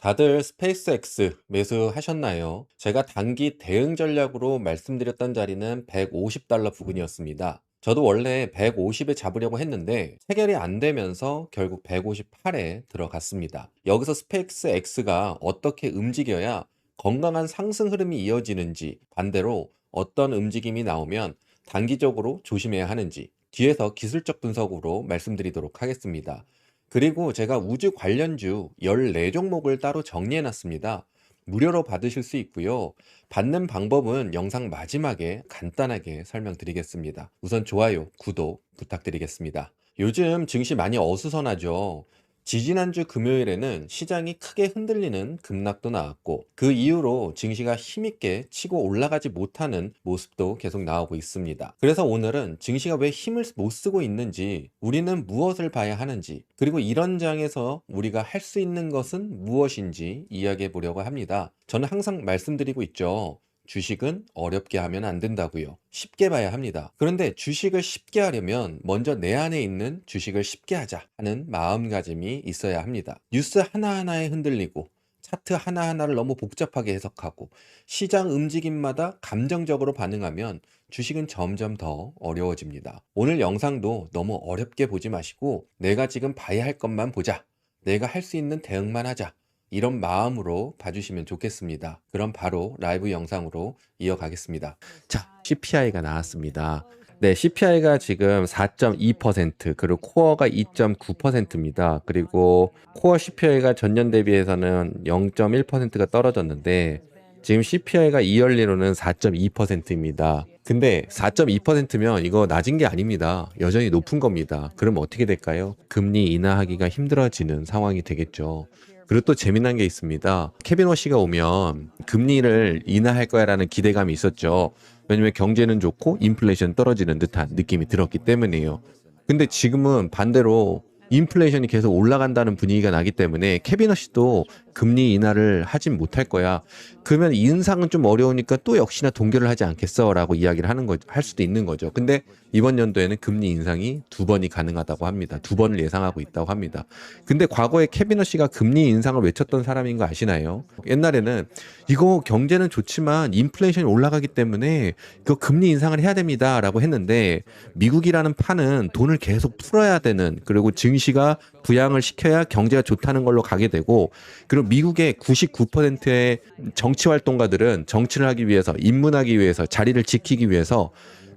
다들 스페이스X 매수하셨나요? 제가 단기 대응 전략으로 말씀드렸던 자리는 $150 부근이었습니다. 저도 원래 150에 잡으려고 했는데 해결이 안 되면서 결국 158에 들어갔습니다. 여기서 스페이스X가 어떻게 움직여야 건강한 상승 흐름이 이어지는지, 반대로 어떤 움직임이 나오면 단기적으로 조심해야 하는지 뒤에서 기술적 분석으로 말씀드리도록 하겠습니다. 그리고 제가 우주 관련주 14종목을 따로 정리해 놨습니다. 무료로 받으실 수 있고요. 받는 방법은 영상 마지막에 간단하게 설명드리겠습니다. 우선 좋아요, 구독 부탁드리겠습니다. 요즘 증시 많이 어수선하죠. 지지난주 금요일에는 시장이 크게 흔들리는 급락도 나왔고 그 이후로 증시가 힘있게 치고 올라가지 못하는 모습도 계속 나오고 있습니다. 그래서 오늘은 증시가 왜 힘을 못 쓰고 있는지, 우리는 무엇을 봐야 하는지, 그리고 이런 장에서 우리가 할 수 있는 것은 무엇인지 이야기해 보려고 합니다. 저는 항상 말씀드리고 있죠. 주식은 어렵게 하면 안 된다고요. 쉽게 봐야 합니다. 그런데 주식을 쉽게 하려면 먼저 내 안에 있는 주식을 쉽게 하자 하는 마음가짐이 있어야 합니다. 뉴스 하나하나에 흔들리고 차트 하나하나를 너무 복잡하게 해석하고 시장 움직임마다 감정적으로 반응하면 주식은 점점 더 어려워집니다. 오늘 영상도 너무 어렵게 보지 마시고 내가 지금 봐야 할 것만 보자. 내가 할 수 있는 대응만 하자. 이런 마음으로 봐주시면 좋겠습니다. 그럼 바로 라이브 영상으로 이어가겠습니다. 자, CPI가 나왔습니다. 네, CPI가 지금 4.2%, 그리고 코어가 2.9%입니다. 그리고 코어 CPI가 전년 대비해서는 0.1%가 떨어졌는데 지금 CPI가 이얼리로는 4.2%입니다. 근데 4.2%면 이거 낮은 게 아닙니다. 여전히 높은 겁니다. 그럼 어떻게 될까요? 금리 인하하기가 힘들어지는 상황이 되겠죠. 그리고 또 재미난 게 있습니다. 케빈 워시가 오면 금리를 인하할 거야라는 기대감이 있었죠. 왜냐면 경제는 좋고 인플레이션 떨어지는 듯한 느낌이 들었기 때문이에요. 근데 지금은 반대로 인플레이션이 계속 올라간다는 분위기가 나기 때문에 케빈 워시도 금리 인하를 하진 못할 거야. 그러면 인상은 좀 어려우니까 또 역시나 동결을 하지 않겠어라고 이야기를 할 수도 있는 거죠. 근데 이번 연도에는 금리 인상이 2번이 가능하다고 합니다. 2번을 예상하고 있다고 합니다. 근데 과거에 케빈 워시가 금리 인상을 외쳤던 사람인 거 아시나요? 옛날에는 이거 경제는 좋지만 인플레이션이 올라가기 때문에 그 금리 인상을 해야 됩니다라고 했는데 미국이라는 판은 돈을 계속 풀어야 되는, 그리고 증시가 부양을 시켜야 경제가 좋다는 걸로 가게 되고, 그리고 미국의 99%의 정치 활동가들은 정치를 하기 위해서, 입문하기 위해서, 자리를 지키기 위해서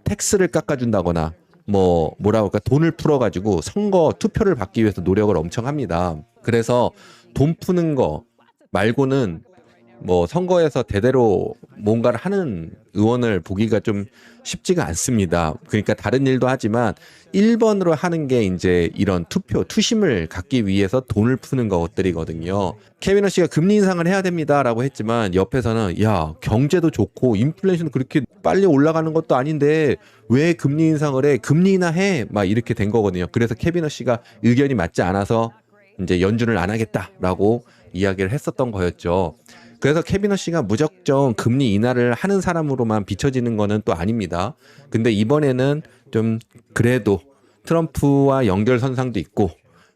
텍스를 깎아준다거나 뭐라고 할까, 돈을 풀어가지고 선거 투표를 받기 위해서 노력을 엄청 합니다. 그래서 돈 푸는 거 말고는 선거에서 대대로 뭔가를 하는 의원을 보기가 좀 쉽지가 않습니다. 그러니까 다른 일도 하지만 1번으로 하는 게 이제 이런 투심을 갖기 위해서 돈을 푸는 것들이거든요. 케빈 워시가 금리 인상을 해야 됩니다라고 했지만 옆에서는 야, 경제도 좋고 인플레이션도 그렇게 빨리 올라가는 것도 아닌데 왜 금리 인상을 해? 금리 인하해? 막 이렇게 된 거거든요. 그래서 케빈 워시가 의견이 맞지 않아서 이제 연준을 안 하겠다라고 이야기를 했었던 거였죠. 그래서 케빈 워시가 무작정 금리 인하를 하는 사람으로만 비춰지는 거는 또 아닙니다. 근데 이번에는 좀 그래도 트럼프와 연결선상도 있고,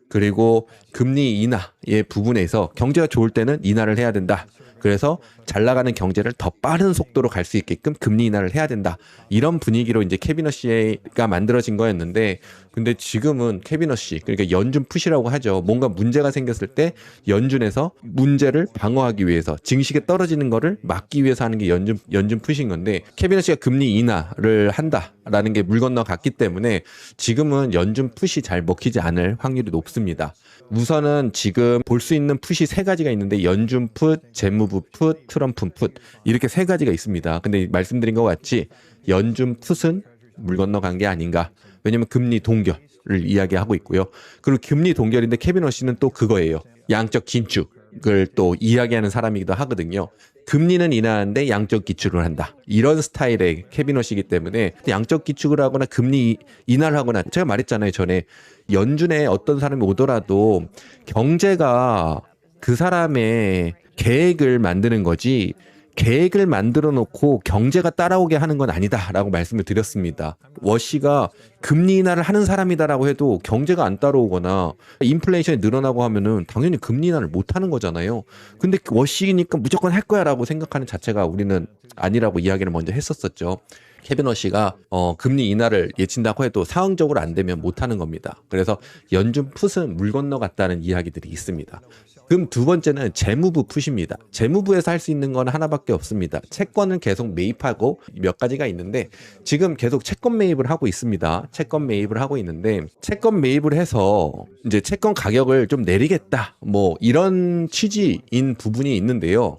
그리고 금리 인하의 부분에서 경제가 좋을 때는 인하를 해야 된다. 그래서 잘 나가는 경제를 더 빠른 속도로 갈 수 있게끔 금리 인하를 해야 된다. 이런 분위기로 이제 케빈 워시가 만들어진 거였는데, 근데 지금은 케빈 워시, 그러니까 연준 푸시라고 하죠. 뭔가 문제가 생겼을 때 연준에서 문제를 방어하기 위해서, 증시가 떨어지는 거를 막기 위해서 하는 게 연준 푸시인 건데, 케빈 워시가 금리 인하를 한다라는 게 물 건너 갔기 때문에 지금은 연준 푸시 잘 먹히지 않을 확률이 높습니다. 우선은 지금 볼 수 있는 풋이 3가지가 있는데 연준 풋, 재무부 풋, 트럼프 풋, 이렇게 3가지가 있습니다. 근데 말씀드린 것 같이 연준 풋은 물 건너간 게 아닌가. 왜냐면 금리 동결을 이야기하고 있고요. 그리고 금리 동결인데 케빈 워시는 또 그거예요. 양적 긴축을 또 이야기하는 사람이기도 하거든요. 금리는 인하하는데 양적 기축을 한다. 이런 스타일의 케빈 워시이기 때문에 양적 기축을 하거나 금리 인하를 하거나, 제가 말했잖아요, 전에. 연준에 어떤 사람이 오더라도 경제가 그 사람의 계획을 만드는 거지 계획을 만들어 놓고 경제가 따라오게 하는 건 아니다라고 말씀을 드렸습니다. 워시가 금리 인하를 하는 사람이다라고 해도 경제가 안 따라오거나 인플레이션이 늘어나고 하면은 당연히 금리 인하를 못 하는 거잖아요. 근데 워시니까 무조건 할 거야라고 생각하는 자체가 우리는 아니라고 이야기를 먼저 했었었죠. 케빈 워시가 금리 인하를 예친다고 해도 상황적으로 안 되면 못 하는 겁니다. 그래서 연준 풋은 물 건너갔다는 이야기들이 있습니다. 그럼 두 번째는 재무부 풋입니다. 재무부에서 할 수 있는 건 하나밖에 없습니다. 채권을 계속 매입하고 몇 가지가 있는데 지금 계속 채권 매입을 하고 있습니다. 채권 매입을 하고 있는데 채권 매입을 해서 이제 채권 가격을 좀 내리겠다. 뭐 이런 취지인 부분이 있는데요.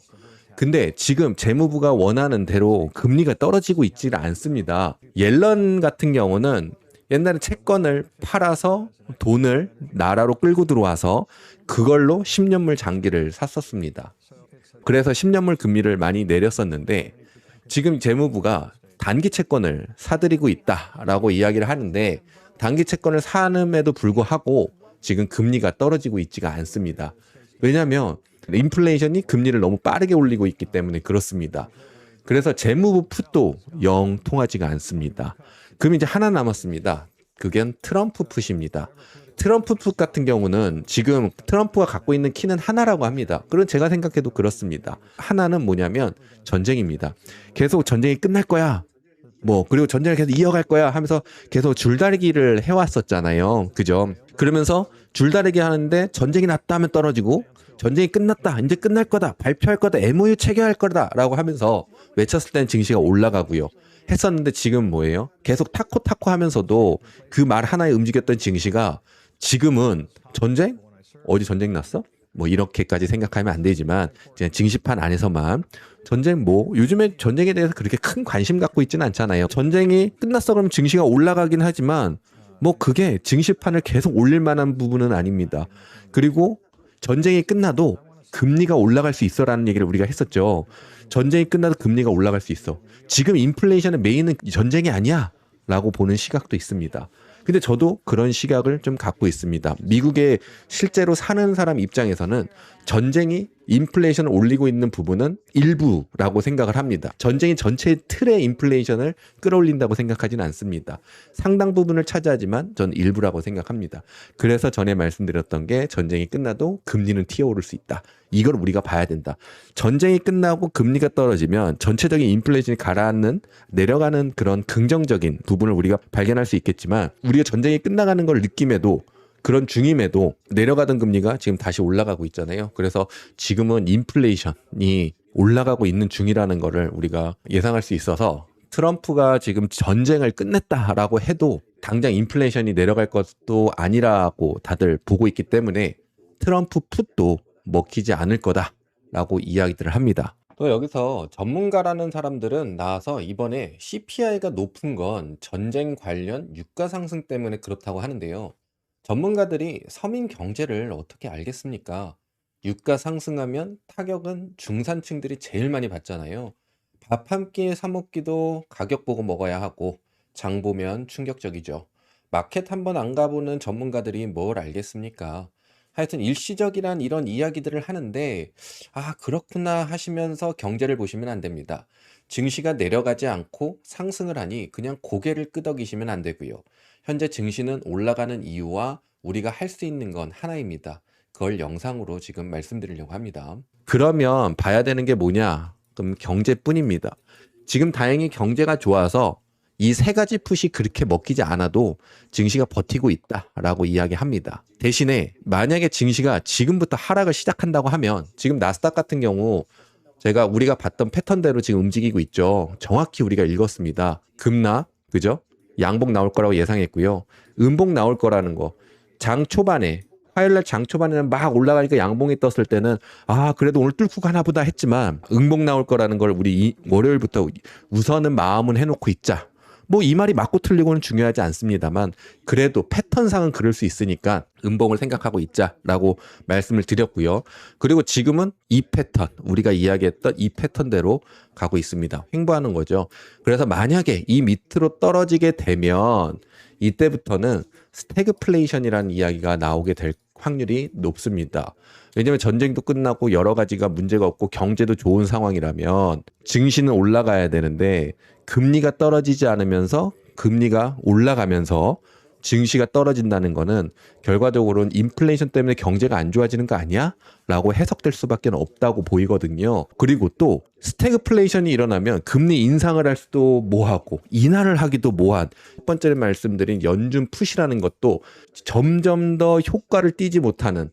근데 지금 재무부가 원하는 대로 금리가 떨어지고 있지를 않습니다. 옐런 같은 경우는 옛날에 채권을 팔아서 돈을 나라로 끌고 들어와서 그걸로 10년물 장기를 샀었습니다. 그래서 10년물 금리를 많이 내렸었는데 지금 재무부가 단기 채권을 사들이고 있다라고 이야기를 하는데 단기 채권을 사는에도 불구하고 지금 금리가 떨어지고 있지가 않습니다. 왜냐하면 인플레이션이 금리를 너무 빠르게 올리고 있기 때문에 그렇습니다. 그래서 재무부 풋도 영 통하지가 않습니다. 그럼 이제 하나 남았습니다. 그게 트럼프 풋입니다. 트럼프 풋 같은 경우는 지금 트럼프가 갖고 있는 키는 하나라고 합니다. 그런 제가 생각해도 그렇습니다. 하나는 뭐냐면 전쟁입니다. 계속 전쟁이 끝날 거야. 그리고 전쟁을 계속 이어갈 거야 하면서 계속 줄다리기를 해왔었잖아요. 그죠? 그러면서 줄다리기 하는데 전쟁이 났다 하면 떨어지고 전쟁이 끝났다. 이제 끝날 거다. 발표할 거다. MOU 체결할 거다. 라고 하면서 외쳤을 때는 증시가 올라가고요. 했었는데 지금 뭐예요? 계속 타코 하면서도 그 말 하나에 움직였던 증시가 지금은 전쟁? 어디 전쟁 났어? 이렇게까지 생각하면 안 되지만 그냥 증시판 안에서만 전쟁 요즘에 전쟁에 대해서 그렇게 큰 관심 갖고 있지는 않잖아요. 전쟁이 끝났어 그러면 증시가 올라가긴 하지만 그게 증시판을 계속 올릴 만한 부분은 아닙니다. 그리고 전쟁이 끝나도 금리가 올라갈 수 있어라는 얘기를 우리가 했었죠. 전쟁이 끝나도 금리가 올라갈 수 있어. 지금 인플레이션의 메인은 전쟁이 아니야 라고 보는 시각도 있습니다. 근데 저도 그런 시각을 좀 갖고 있습니다. 미국에 실제로 사는 사람 입장에서는 전쟁이 인플레이션을 올리고 있는 부분은 일부라고 생각을 합니다. 전쟁이 전체 틀의 인플레이션을 끌어올린다고 생각하지는 않습니다. 상당 부분을 차지하지만 전 일부라고 생각합니다. 그래서 전에 말씀드렸던 게 전쟁이 끝나도 금리는 튀어오를 수 있다. 이걸 우리가 봐야 된다. 전쟁이 끝나고 금리가 떨어지면 전체적인 인플레이션이 가라앉는 내려가는 그런 긍정적인 부분을 우리가 발견할 수 있겠지만 우리가 전쟁이 끝나가는 걸 느낌에도 그런 중임에도 내려가던 금리가 지금 다시 올라가고 있잖아요. 그래서 지금은 인플레이션이 올라가고 있는 중이라는 거를 우리가 예상할 수 있어서 트럼프가 지금 전쟁을 끝냈다라고 해도 당장 인플레이션이 내려갈 것도 아니라고 다들 보고 있기 때문에 트럼프 풋도 먹히지 않을 거다라고 이야기들을 합니다. 또 여기서 전문가라는 사람들은 나와서 이번에 CPI가 높은 건 전쟁 관련 유가 상승 때문에 그렇다고 하는데요. 전문가들이 서민 경제를 어떻게 알겠습니까? 유가 상승하면 타격은 중산층들이 제일 많이 받잖아요. 밥 한 끼 사 먹기도 가격 보고 먹어야 하고 장 보면 충격적이죠. 마켓 한번 안 가보는 전문가들이 뭘 알겠습니까? 하여튼 일시적이란 이런 이야기들을 하는데 그렇구나 하시면서 경제를 보시면 안 됩니다. 증시가 내려가지 않고 상승을 하니 그냥 고개를 끄덕이시면 안 되고요. 현재 증시는 올라가는 이유와 우리가 할 수 있는 건 하나입니다. 그걸 영상으로 지금 말씀드리려고 합니다. 그러면 봐야 되는 게 뭐냐? 그럼 경제뿐입니다. 지금 다행히 경제가 좋아서 이 세 가지 풋이 그렇게 먹히지 않아도 증시가 버티고 있다라고 이야기합니다. 대신에 만약에 증시가 지금부터 하락을 시작한다고 하면 지금 나스닥 같은 경우 우리가 봤던 패턴대로 지금 움직이고 있죠. 정확히 우리가 읽었습니다. 급락, 그죠? 양봉 나올 거라고 예상했고요. 음봉 나올 거라는 거. 장 초반에 화요일날 장 초반에는 막 올라가니까 양봉이 떴을 때는 그래도 오늘 뚫고 가나 보다 했지만 음봉 나올 거라는 걸 우리 월요일부터 우선은 마음은 해놓고 있자. 이 말이 맞고 틀리고는 중요하지 않습니다만 그래도 패턴상은 그럴 수 있으니까 음봉을 생각하고 있자라고 말씀을 드렸고요. 그리고 지금은 이 패턴, 우리가 이야기했던 이 패턴대로 가고 있습니다. 횡보하는 거죠. 그래서 만약에 이 밑으로 떨어지게 되면 이때부터는 스태그플레이션이라는 이야기가 나오게 될 확률이 높습니다. 왜냐면 전쟁도 끝나고 여러 가지가 문제가 없고 경제도 좋은 상황이라면 증시는 올라가야 되는데 금리가 떨어지지 않으면서 금리가 올라가면서 증시가 떨어진다는 거는 결과적으로는 인플레이션 때문에 경제가 안 좋아지는 거 아니야? 라고 해석될 수밖에 없다고 보이거든요. 그리고 또 스태그플레이션이 일어나면 금리 인상을 할 수도 뭐하고 인하를 하기도 뭐한 첫 번째 말씀드린 연준 푸시라는 것도 점점 더 효과를 띠지 못하는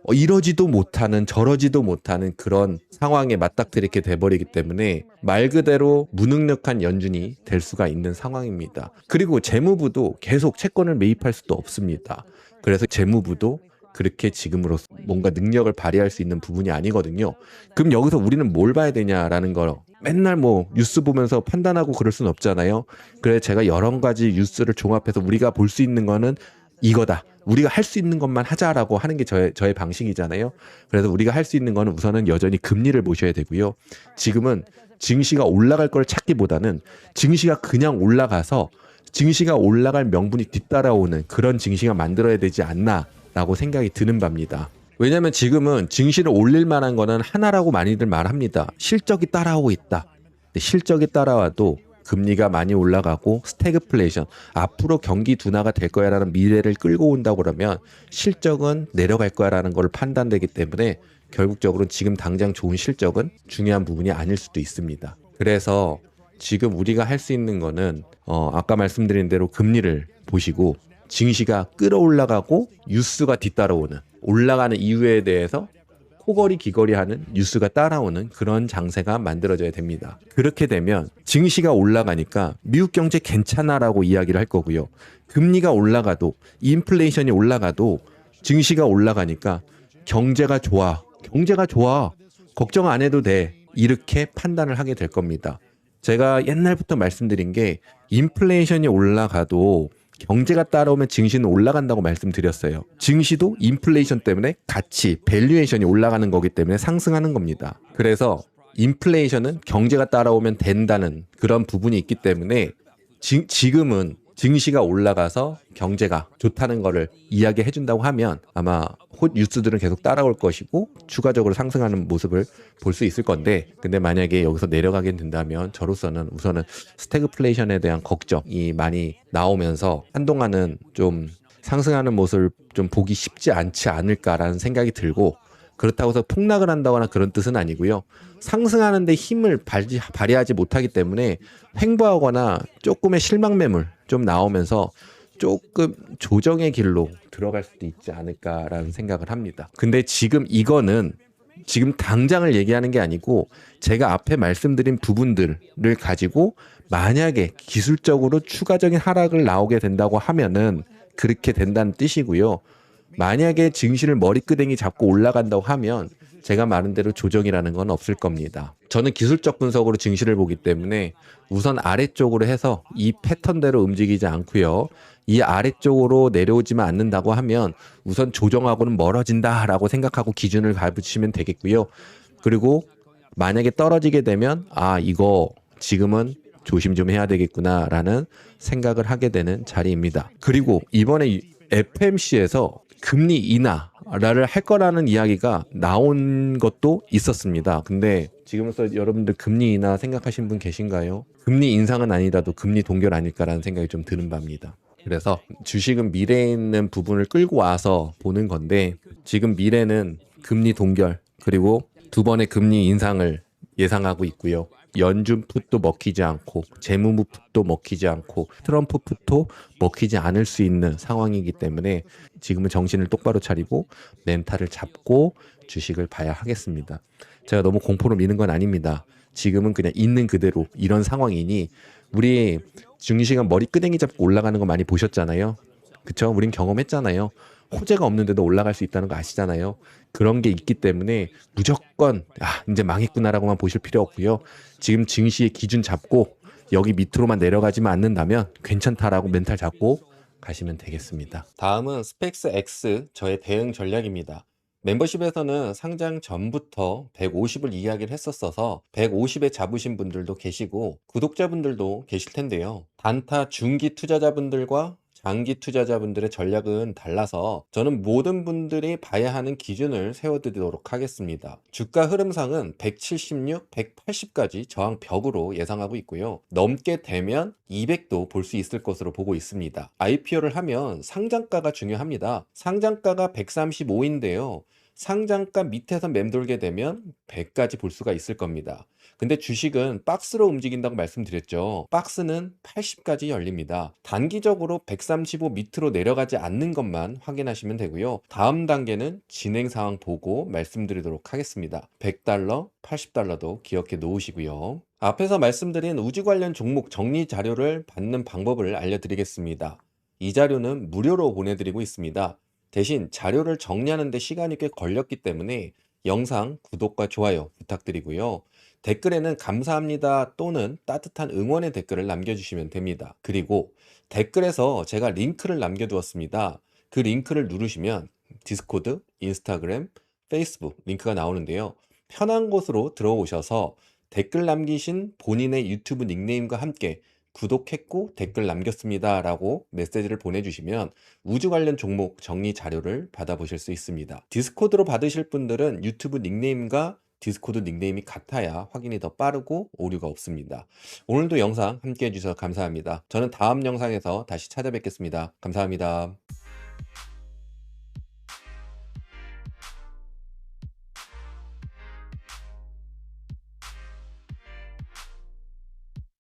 이러지도 못하는 저러지도 못하는 그런 상황에 맞닥뜨리게 돼버리기 때문에 말 그대로 무능력한 연준이 될 수가 있는 상황입니다. 그리고 재무부도 계속 채권을 매입할 수도 없습니다. 그래서 재무부도 그렇게 지금으로서 뭔가 능력을 발휘할 수 있는 부분이 아니거든요. 그럼 여기서 우리는 뭘 봐야 되냐라는 거 맨날 뭐 뉴스 보면서 판단하고 그럴 순 없잖아요. 그래서 제가 여러 가지 뉴스를 종합해서 우리가 볼 수 있는 거는 이거다. 우리가 할 수 있는 것만 하자라고 하는 게 저의 방식이잖아요. 그래서 우리가 할 수 있는 거는 우선은 여전히 금리를 보셔야 되고요. 지금은 증시가 올라갈 걸 찾기보다는 증시가 그냥 올라가서 증시가 올라갈 명분이 뒤따라오는 그런 증시가 만들어야 되지 않나라고 생각이 드는 바입니다. 왜냐하면 지금은 증시를 올릴 만한 거는 하나라고 많이들 말합니다. 실적이 따라오고 있다. 근데 실적이 따라와도 금리가 많이 올라가고 스태그플레이션, 앞으로 경기 둔화가 될 거야라는 미래를 끌고 온다고 그러면 실적은 내려갈 거야라는 걸 판단되기 때문에 결국적으로 지금 당장 좋은 실적은 중요한 부분이 아닐 수도 있습니다. 그래서 지금 우리가 할 수 있는 거는 아까 말씀드린 대로 금리를 보시고 증시가 끌어올라가고 뉴스가 뒤따라오는 올라가는 이유에 대해서 코걸이 기걸이하는 뉴스가 따라오는 그런 장세가 만들어져야 됩니다. 그렇게 되면 증시가 올라가니까 미국 경제 괜찮아라고 이야기를 할 거고요. 금리가 올라가도 인플레이션이 올라가도 증시가 올라가니까 경제가 좋아. 경제가 좋아. 걱정 안 해도 돼. 이렇게 판단을 하게 될 겁니다. 제가 옛날부터 말씀드린 게 인플레이션이 올라가도 경제가 따라오면 증시는 올라간다고 말씀드렸어요. 증시도 인플레이션 때문에 같이 밸류에이션이 올라가는 거기 때문에 상승하는 겁니다. 그래서 인플레이션은 경제가 따라오면 된다는 그런 부분이 있기 때문에 지금은 증시가 올라가서 경제가 좋다는 거를 이야기해 준다고 하면 아마 홑 뉴스들은 계속 따라올 것이고 추가적으로 상승하는 모습을 볼 수 있을 건데, 근데 만약에 여기서 내려가게 된다면 저로서는 우선은 스태그플레이션에 대한 걱정이 많이 나오면서 한동안은 좀 상승하는 모습을 좀 보기 쉽지 않지 않을까라는 생각이 들고, 그렇다고 해서 폭락을 한다거나 그런 뜻은 아니고요. 상승하는데 힘을 발휘하지 못하기 때문에 횡보하거나 조금의 실망 매물 좀 나오면서 조금 조정의 길로 들어갈 수도 있지 않을까라는 생각을 합니다. 근데 지금 이거는 지금 당장을 얘기하는 게 아니고 제가 앞에 말씀드린 부분들을 가지고 만약에 기술적으로 추가적인 하락을 나오게 된다고 하면은 그렇게 된다는 뜻이고요. 만약에 증시를 머리끄댕이 잡고 올라간다고 하면 제가 말한 대로 조정이라는 건 없을 겁니다. 저는 기술적 분석으로 증시를 보기 때문에 우선 아래쪽으로 해서 이 패턴대로 움직이지 않고요. 이 아래쪽으로 내려오지만 않는다고 하면 우선 조정하고는 멀어진다라고 생각하고 기준을 가보시면 되겠고요. 그리고 만약에 떨어지게 되면 이거 지금은 조심 좀 해야 되겠구나라는 생각을 하게 되는 자리입니다. 그리고 이번에 FMC에서 금리 인하를 할 거라는 이야기가 나온 것도 있었습니다. 근데 지금부터 여러분들 금리 인하 생각하시는 분 계신가요? 금리 인상은 아니라도 금리 동결 아닐까라는 생각이 좀 드는 바입니다. 그래서 주식은 미래에 있는 부분을 끌고 와서 보는 건데, 지금 미래는 금리 동결 그리고 두 번의 금리 인상을 예상하고 있고요. 연준 풋도 먹히지 않고 재무부 풋도 먹히지 않고 트럼프 풋도 먹히지 않을 수 있는 상황이기 때문에 지금은 정신을 똑바로 차리고 멘탈을 잡고 주식을 봐야 하겠습니다. 제가 너무 공포로 미는 건 아닙니다. 지금은 그냥 있는 그대로 이런 상황이니, 우리 증시가 머리끄댕이 잡고 올라가는 거 많이 보셨잖아요. 그쵸? 우린 경험했잖아요. 호재가 없는데도 올라갈 수 있다는 거 아시잖아요. 그런 게 있기 때문에 무조건 이제 망했구나라고만 보실 필요 없고요. 지금 증시의 기준 잡고 여기 밑으로만 내려가지만 않는다면 괜찮다라고 멘탈 잡고 가시면 되겠습니다. 다음은 스펙스 X, 저의 대응 전략입니다. 멤버십에서는 상장 전부터 150을 이야기를 했었어서 150에 잡으신 분들도 계시고 구독자분들도 계실 텐데요. 단타 중기 투자자분들과 장기 투자자분들의 전략은 달라서 저는 모든 분들이 봐야 하는 기준을 세워드리도록 하겠습니다. 주가 흐름상은 176, 180까지 저항벽으로 예상하고 있고요. 넘게 되면 200도 볼 수 있을 것으로 보고 있습니다. IPO를 하면 상장가가 중요합니다. 상장가가 135인데요. 상장가 밑에서 맴돌게 되면 100까지 볼 수가 있을 겁니다. 근데 주식은 박스로 움직인다고 말씀드렸죠. 박스는 80까지 열립니다. 단기적으로 135 밑으로 내려가지 않는 것만 확인하시면 되고요. 다음 단계는 진행 상황 보고 말씀드리도록 하겠습니다. 100달러, 80달러도 기억해 놓으시고요. 앞에서 말씀드린 우주 관련 종목 정리 자료를 받는 방법을 알려드리겠습니다. 이 자료는 무료로 보내드리고 있습니다. 대신 자료를 정리하는 데 시간이 꽤 걸렸기 때문에 영상 구독과 좋아요 부탁드리고요. 댓글에는 감사합니다 또는 따뜻한 응원의 댓글을 남겨주시면 됩니다. 그리고 댓글에서 제가 링크를 남겨두었습니다. 그 링크를 누르시면 디스코드, 인스타그램, 페이스북 링크가 나오는데요. 편한 곳으로 들어오셔서 댓글 남기신 본인의 유튜브 닉네임과 함께 구독했고 댓글 남겼습니다 라고 메시지를 보내주시면 우주 관련 종목 정리 자료를 받아보실 수 있습니다. 디스코드로 받으실 분들은 유튜브 닉네임과 디스코드 닉네임이 같아야 확인이 더 빠르고 오류가 없습니다. 오늘도 영상 함께 해주셔서 감사합니다. 저는 다음 영상에서 다시 찾아뵙겠습니다. 감사합니다.